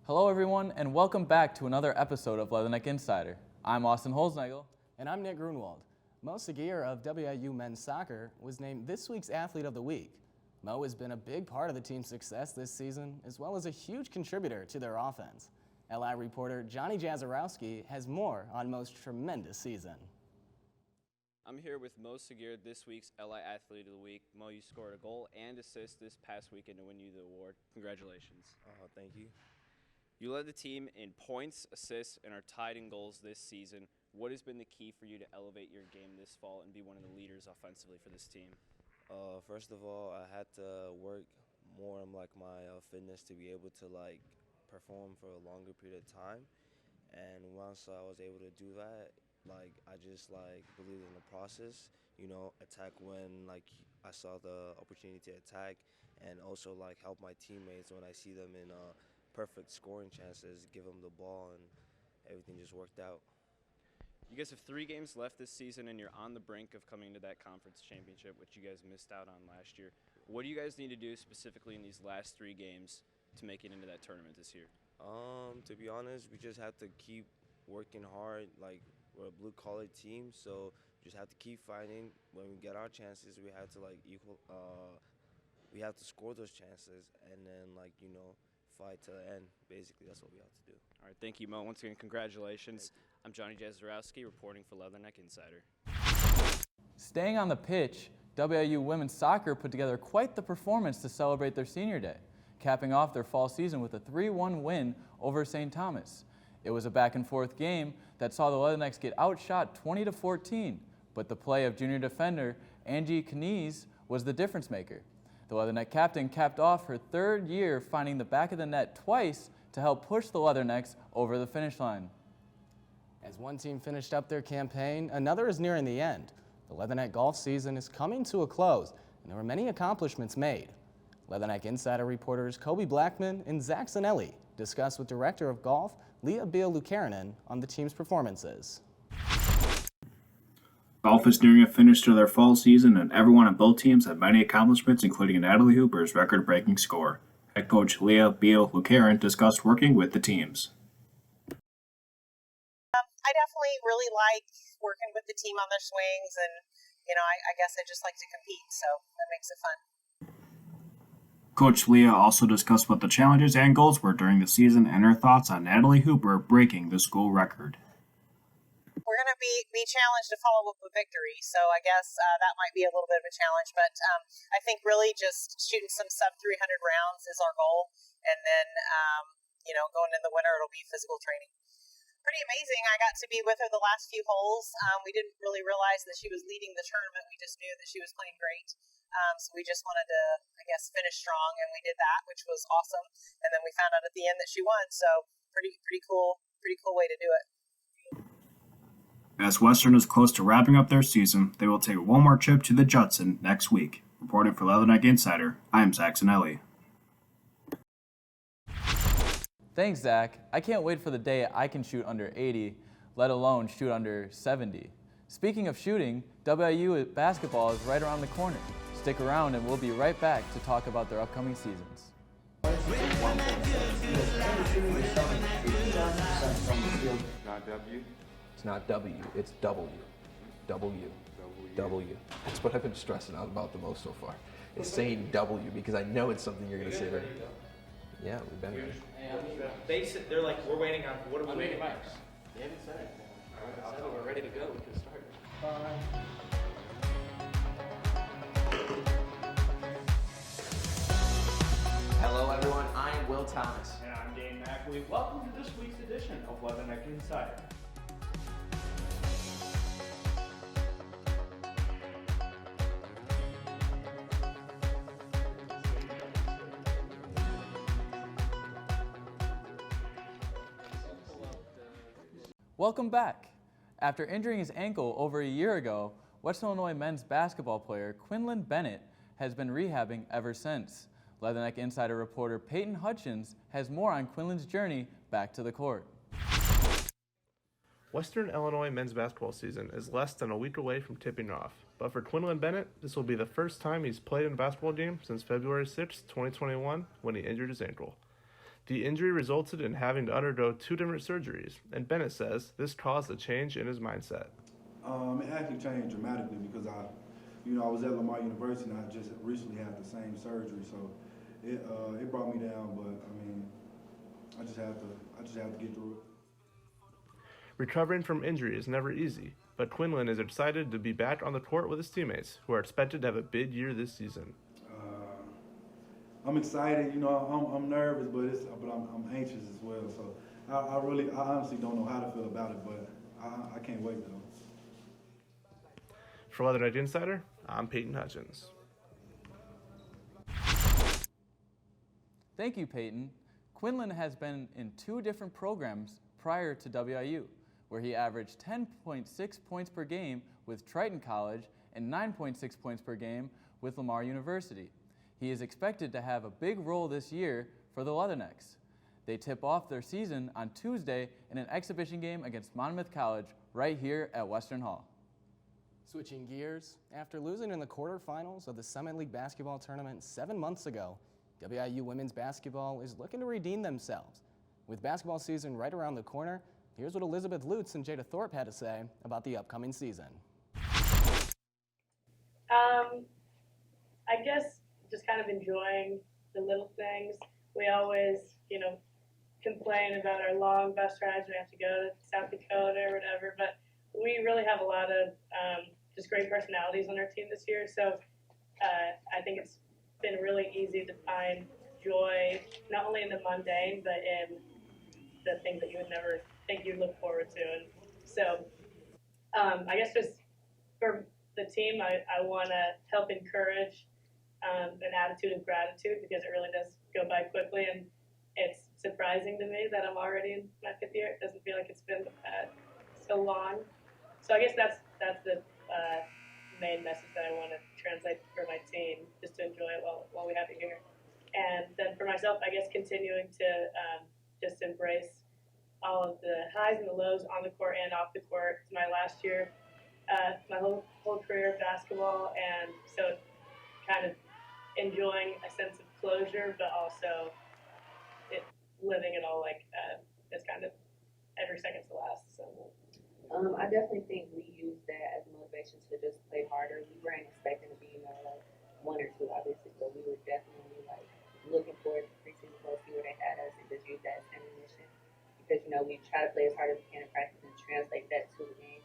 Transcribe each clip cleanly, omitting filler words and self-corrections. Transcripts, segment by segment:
Hello everyone and welcome back to another episode of Leatherneck Insider. I'm Austin Holznagel. And I'm Nick Grunwald. Mo Seguir of WIU Men's Soccer was named this week's Athlete of the Week. Mo has been a big part of the team's success this season, as well as a huge contributor to their offense. LI reporter Johnny Jazarowski has more on Mo's tremendous season. I'm here with Mo Seguir, this week's LI Athlete of the Week. Mo, you scored a goal and assist this past weekend to win you the award. Congratulations. Thank you. You led the team in points, assists, and are tied in goals this season. What has been the key for you to elevate your game this fall and be one of the leaders offensively for this team? First of all, I had to work more on my fitness to be able to perform for a longer period of time. And once I was able to do that, I just believed in the process. Attack when I saw the opportunity to attack, and also help my teammates when I see them in perfect scoring chances, give them the ball, and everything just worked out. You guys have 3 games left this season, and you're on the brink of coming to that conference championship, which you guys missed out on last year. What do you guys need to do specifically in these last 3 games to make it into that tournament this year? To be honest, we just have to keep working hard. We're a blue-collar team, so we just have to keep fighting. When we get our chances, we have to we have to score those chances, and then fight to the end. Basically, that's what we have to do. All right, thank you, Mo. Once again, congratulations. I'm Johnny Jazarowski reporting for Leatherneck Insider. Staying on the pitch, WIU Women's Soccer put together quite the performance to celebrate their senior day, capping off their fall season with a 3-1 win over St. Thomas. It was a back-and-forth game that saw the Leathernecks get outshot 20-14, but the play of junior defender Angie Knies was the difference maker. The Leatherneck captain capped off her 3rd year finding the back of the net twice to help push the Leathernecks over the finish line. As one team finished up their campaign, another is nearing the end. The Leatherneck golf season is coming to a close, and there were many accomplishments made. Leatherneck Insider reporters Kobe Blackman and Zach Zanelli discussed with Director of Golf Leah Beal-Lukarinen on the team's performances. Golf is nearing a finish to their fall season, and everyone on both teams had many accomplishments, including Natalie Hooper's record-breaking score. Head coach Leah Beal-Lukarinen discussed working with the teams. I definitely really like working with the team on their swings, and I guess I just like to compete, so that makes it fun. Coach Leah also discussed what the challenges and goals were during the season and her thoughts on Natalie Hooper breaking the school record. We're going to be challenged to follow up with victory, so I guess that might be a little bit of a challenge, but I think really just shooting some sub-300 rounds is our goal, and then, going in the winter, it'll be physical training. Pretty amazing. I got to be with her the last few holes. We didn't really realize that she was leading the tournament. We just knew that she was playing great. So we just wanted to, finish strong, and we did that, which was awesome. And then we found out at the end that she won. So pretty cool way to do it. As Western is close to wrapping up their season, they will take one more trip to the Judson next week. Reporting for Leatherneck Insider, I am Zach Zanelli. Thanks, Zach. I can't wait for the day I can shoot under 80, let alone shoot under 70. Speaking of shooting, WIU basketball is right around the corner. Stick around and we'll be right back to talk about their upcoming seasons. Not W? It's not W, it's W. W. W. That's what I've been stressing out about the most so far. It's saying W because I know it's something you're going to say there. Yeah, we've been there. They're like, we're waiting on, what are we waiting on? They haven't said it. All right, we're ready to go. We can start. Hello everyone, I am Will Thomas. And I'm Dane Mackley. Welcome to this week's edition of Leatherneck Insider. Welcome back. After injuring his ankle over a year ago, West Illinois men's basketball player Quinlan Bennett has been rehabbing ever since. Leatherneck Insider reporter Peyton Hutchins has more on Quinlan's journey back to the court. Western Illinois men's basketball season is less than a week away from tipping off, but for Quinlan Bennett, this will be the first time he's played in a basketball game since February 6, 2021, when he injured his ankle. The injury resulted in having to undergo 2 different surgeries, and Bennett says this caused a change in his mindset. It actually changed dramatically because I was at Lamar University and I just recently had the same surgery, so it brought me down. But I mean, I just have to get through it. Recovering from injury is never easy, but Quinlan is excited to be back on the court with his teammates, who are expected to have a big year this season. I'm excited, I'm nervous, but I'm anxious as well. So I honestly don't know how to feel about it, but I can't wait though. For Leatherneck Insider, I'm Peyton Hutchins. Thank you, Peyton. Quinlan has been in 2 different programs prior to WIU, where he averaged 10.6 points per game with Triton College and 9.6 points per game with Lamar University. He is expected to have a big role this year for the Leathernecks. They tip off their season on Tuesday in an exhibition game against Monmouth College right here at Western Hall. Switching gears, after losing in the quarterfinals of the Summit League basketball tournament 7 months ago, WIU women's basketball is looking to redeem themselves. With basketball season right around the corner, here's what Elizabeth Lutz and Jada Thorpe had to say about the upcoming season. I guess just kind of enjoying the little things. We always, complain about our long bus rides. We have to go to South Dakota or whatever, but we really have a lot of just great personalities on our team this year. So I think it's been really easy to find joy, not only in the mundane, but in the things that you would never think you'd look forward to. And so I guess just for the team, I want to help encourage an attitude of gratitude, because it really does go by quickly, and it's surprising to me that I'm already in my 5th year. It doesn't feel like it's been so long. So I guess that's the main message that I want to translate for my team, just to enjoy it while we have it here. And then for myself, I guess continuing to just embrace all of the highs and the lows on the court and off the court. It's my last year, my whole career of basketball, and so kind of enjoying a sense of closure, but also living it all like it's kind of every second's the last. So I definitely think we use that as motivation to just play harder. We weren't expecting to be, like 1 or 2 obviously, but we were definitely like looking forward to preseason to see where they had us and just use that as ammunition. Because we try to play as hard as we can in practice and translate that to the game.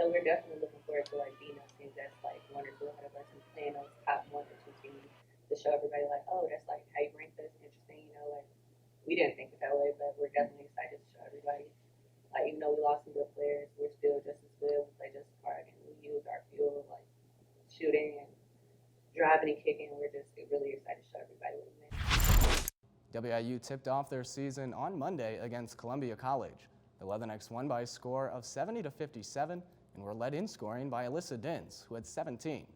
So we're definitely looking forward to like beating those teams that's like 1 or 2 ahead of us and playing those top 1 or 2 teams to show everybody like, oh, that's like how you rank this. Interesting, like we didn't think it that way, but we're definitely excited to show everybody. Like even though we lost some good players, we're still just as good. We play just as hard, and we use our fuel like shooting and driving and kicking. We're just really excited to show everybody what we made. WIU tipped off their season on Monday against Columbia College. The Leathernecks won by a score of 70-57 and were led in scoring by Alyssa Dins, who had 17.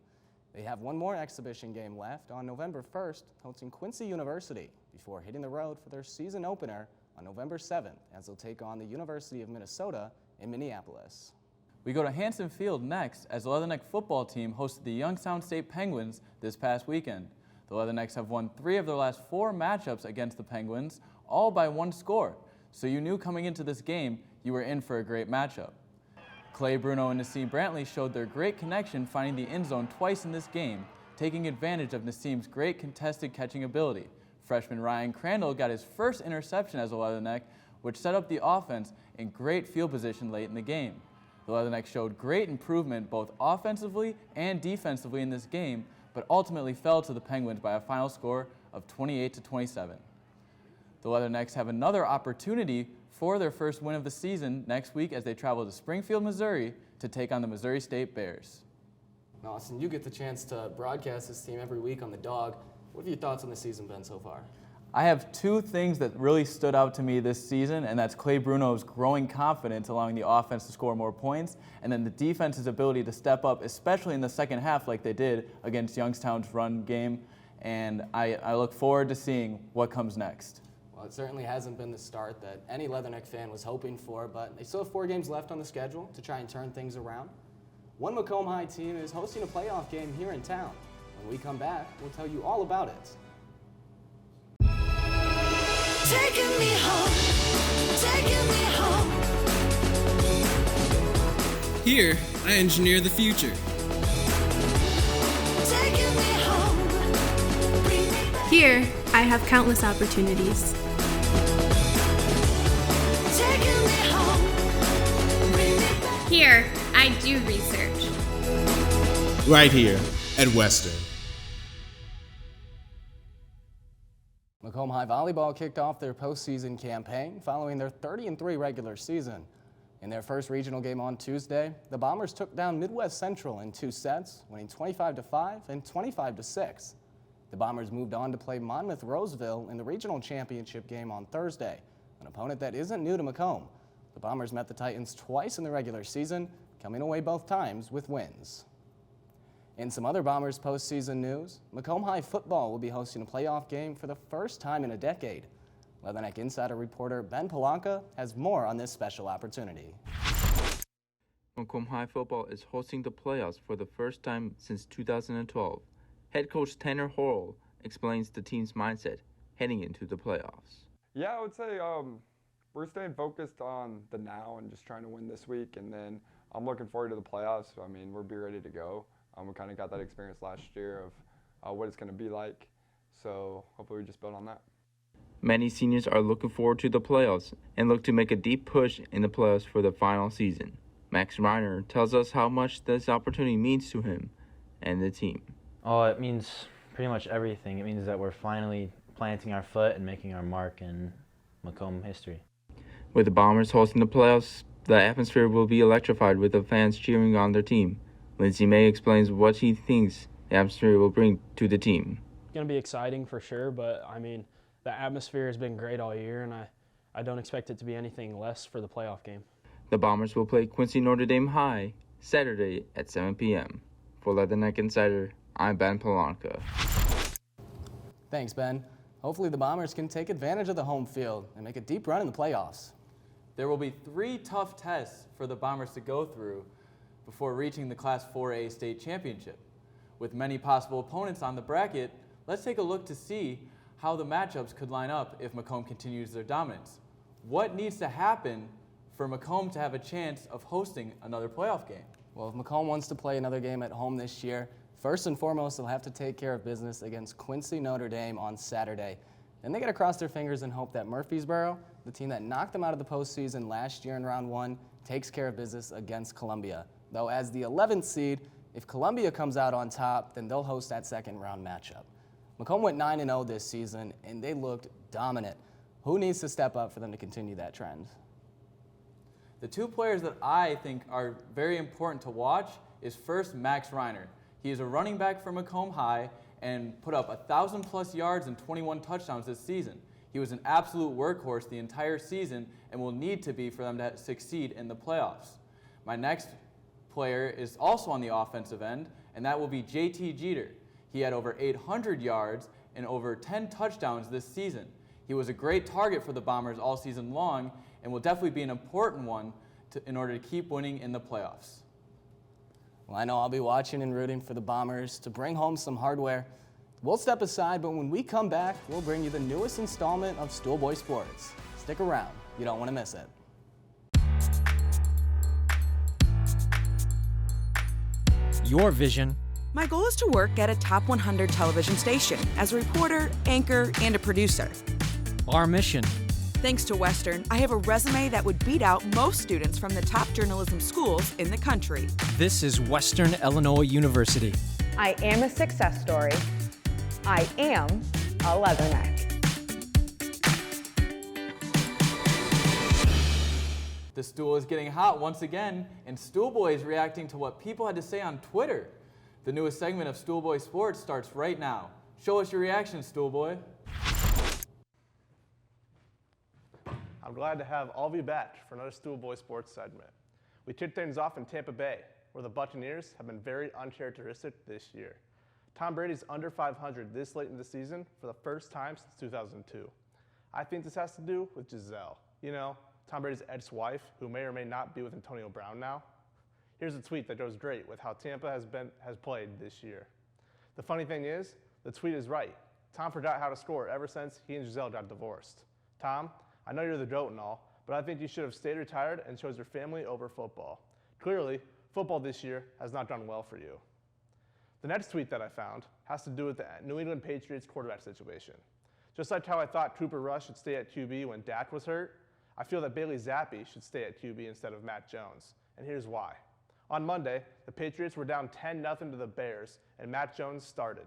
They have one more exhibition game left on November 1st, hosting Quincy University, before hitting the road for their season opener on November 7th, as they'll take on the University of Minnesota in Minneapolis. We go to Hanson Field next, as the Leatherneck football team hosted the Youngstown State Penguins this past weekend. The Leathernecks have won 3 of their last 4 matchups against the Penguins, all by 1 score. So you knew coming into this game you were in for a great matchup. Clay Bruno and Nassim Brantley showed their great connection, finding the end zone twice in this game, taking advantage of Nassim's great contested catching ability. Freshman Ryan Crandall got his first interception as a Leatherneck, which set up the offense in great field position late in the game. The Leathernecks showed great improvement both offensively and defensively in this game, but ultimately fell to the Penguins by a final score of 28-27. The Leathernecks have another opportunity for their first win of the season next week as they travel to Springfield, Missouri to take on the Missouri State Bears. Now, Austin, you get the chance to broadcast this team every week on The Dog. What have your thoughts on the season been so far? I have 2 things that really stood out to me this season, and that's Clay Bruno's growing confidence, allowing the offense to score more points, and then the defense's ability to step up, especially in the second half like they did against Youngstown's run game, and I look forward to seeing what comes next. Well, it certainly hasn't been the start that any Leatherneck fan was hoping for, but they still have 4 games left on the schedule to try and turn things around. One Macomb High team is hosting a playoff game here in town. When we come back, we'll tell you all about it. Taking me home, taking me home. Here, I engineer the future. Taking me home. Bring me back. Here, I have countless opportunities. Taking me home. Bring me back. Here, I do research. Right here at Western. Macomb High Volleyball kicked off their postseason campaign following their 30-3 regular season. In their first regional game on Tuesday, the Bombers took down Midwest Central in 2 sets, winning 25-5 and 25-6. The Bombers moved on to play Monmouth Roseville in the regional championship game on Thursday, an opponent that isn't new to Macomb. The Bombers met the Titans twice in the regular season, coming away both times with wins. In some other Bombers postseason news, Macomb High football will be hosting a playoff game for the first time in a decade. Leatherneck Insider reporter Ben Polanca has more on this special opportunity. Macomb High football is hosting the playoffs for the first time since 2012. Head coach Tanner Horrell explains the team's mindset heading into the playoffs. Yeah, I would say we're staying focused on the now and just trying to win this week, and then I'm looking forward to the playoffs. I mean, we'll be ready to go. We kind of got that experience last year of what it's going to be like, so hopefully we just build on that. Many seniors are looking forward to the playoffs and look to make a deep push in the playoffs for the final season. Max Reiner tells us how much this opportunity means to him and the team. Oh, it means pretty much everything. It means that we're finally planting our foot and making our mark in Macomb history. With the Bombers hosting the playoffs, the atmosphere will be electrified with the fans cheering on their team. Lindsey May explains what he thinks the atmosphere will bring to the team. It's going to be exciting for sure, but I mean, the atmosphere has been great all year, and I don't expect it to be anything less for the playoff game. The Bombers will play Quincy Notre Dame High Saturday at 7 p.m. For Leatherneck Insider, I'm Ben Polanca. Thanks, Ben. Hopefully the Bombers can take advantage of the home field and make a deep run in the playoffs. There will be 3 tough tests for the Bombers to go through before reaching the Class 4A state championship. With many possible opponents on the bracket, let's take a look to see how the matchups could line up if Macomb continues their dominance. What needs to happen for Macomb to have a chance of hosting another playoff game? Well, if Macomb wants to play another game at home this year, first and foremost, they'll have to take care of business against Quincy Notre Dame on Saturday. Then they got to cross their fingers and hope that Murfreesboro, the team that knocked them out of the postseason last year in round 1, takes care of business against Columbia. Though as the 11th seed, if Columbia comes out on top, then they'll host that second round matchup. Macomb went 9-0 this season, and they looked dominant. Who needs to step up for them to continue that trend? The 2 players that I think are very important to watch is first Max Reiner. He is a running back for Macomb High and put up 1,000+ yards and 21 touchdowns this season. He was an absolute workhorse the entire season and will need to be for them to succeed in the playoffs. My next player is also on the offensive end, and that will be JT Jeter. He had over 800 yards and over 10 touchdowns this season. He was a great target for the Bombers all season long and will definitely be an important one in order to keep winning in the playoffs. Well, I know I'll be watching and rooting for the Bombers to bring home some hardware. We'll step aside, but when we come back, we'll bring you the newest installment of Stoolboy Sports. Stick around. You don't want to miss it. Your vision. My goal is to work at a top 100 television station as a reporter, anchor, and a producer. Our mission. Thanks to Western, I have a resume that would beat out most students from the top journalism schools in the country. This is Western Illinois University. I am a success story. I am a Leatherneck. The stool is getting hot once again, and Stoolboy is reacting to what people had to say on Twitter. The newest segment of Stoolboy Sports starts right now. Show us your reaction, Stoolboy. I'm glad to have all of you back for another Stoolboy Sports segment. We kicked things off in Tampa Bay, where the Buccaneers have been very uncharacteristic this year. Tom Brady's under 500 this late in the season for the first time since 2002. I think this has to do with Gisele. You know, Tom Brady's ex-wife, who may or may not be with Antonio Brown now. Here's a tweet that goes great with how Tampa has played this year. The funny thing is, the tweet is right. Tom forgot how to score ever since he and Gisele got divorced. Tom, I know you're the GOAT and all, but I think you should have stayed retired and chose your family over football. Clearly, football this year has not done well for you. The next tweet that I found has to do with the New England Patriots quarterback situation. Just like how I thought Cooper Rush should stay at QB when Dak was hurt, I feel that Bailey Zappi should stay at QB instead of Matt Jones, and here's why. On Monday, the Patriots were down 10-0 to the Bears, and Matt Jones started.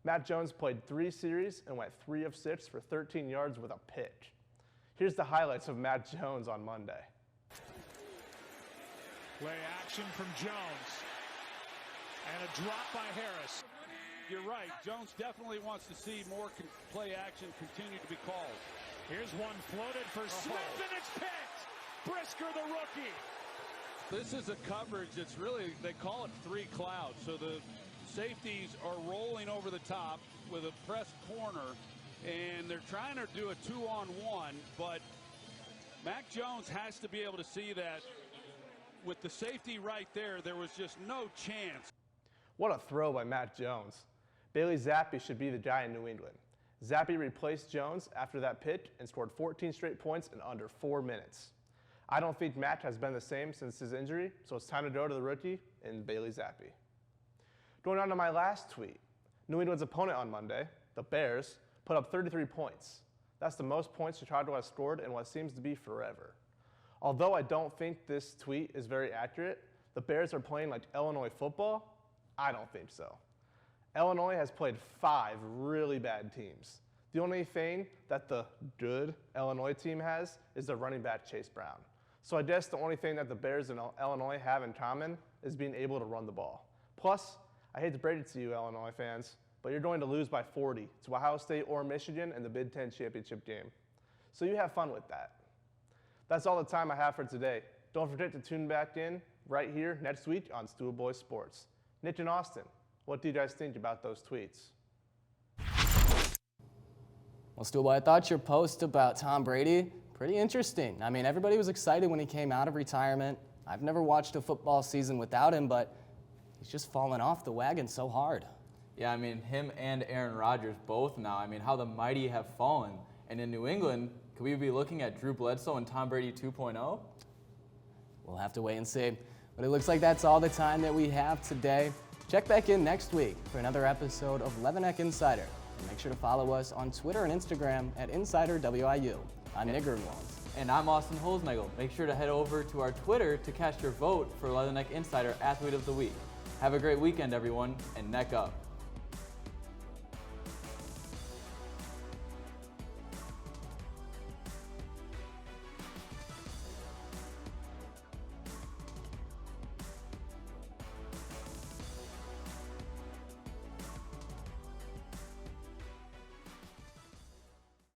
Matt Jones played 3 series and went 3 of 6 for 13 yards with a pick. Here's the highlights of Matt Jones on Monday. Play action from Jones. And a drop by Harris. You're right, Jones definitely wants to see more play action continue to be called. Here's one floated for Smith, and it's picked! Brisker, the rookie. This is a coverage that's really, they call it 3 clouds. So the safeties are rolling over the top with a pressed corner, and they're trying to do a 2-on-1, but Mac Jones has to be able to see that with the safety right there, there was just no chance. What a throw by Matt Jones. Bailey Zappi should be the guy in New England. Zappi replaced Jones after that pick and scored 14 straight points in under 4 minutes. I don't think Matt has been the same since his injury, so it's time to go to the rookie in Bailey Zappi. Going on to my last tweet, New England's opponent on Monday, the Bears, put up 33 points. That's the most points Chicago has scored in what seems to be forever. Although I don't think this tweet is very accurate, the Bears are playing like Illinois football. I don't think so. Illinois has played 5 really bad teams. The only thing that the good Illinois team has is their running back, Chase Brown. So I guess the only thing that the Bears and Illinois have in common is being able to run the ball. Plus, I hate to break it to you, Illinois fans, but you're going to lose by 40 to Ohio State or Michigan in the Big Ten championship game. So you have fun with that. That's all the time I have for today. Don't forget to tune back in right here next week on Stool Boy Sports. Nick and Austin, what do you guys think about those tweets? Well, Stoolboy, I thought your post about Tom Brady, pretty interesting. I mean, everybody was excited when he came out of retirement. I've never watched a football season without him, but he's just fallen off the wagon so hard. Yeah, I mean, him and Aaron Rodgers both now. I mean, how the mighty have fallen. And in New England, could we be looking at Drew Bledsoe and Tom Brady 2.0? We'll have to wait and see. But it looks like that's all the time that we have today. Check back in next week for another episode of Leatherneck Insider. And make sure to follow us on Twitter and Instagram at InsiderWIU. I'm Nick Grunwald. And I'm Austin Holznagel. Make sure to head over to our Twitter to cast your vote for Leatherneck Insider Athlete of the Week. Have a great weekend, everyone, and neck up.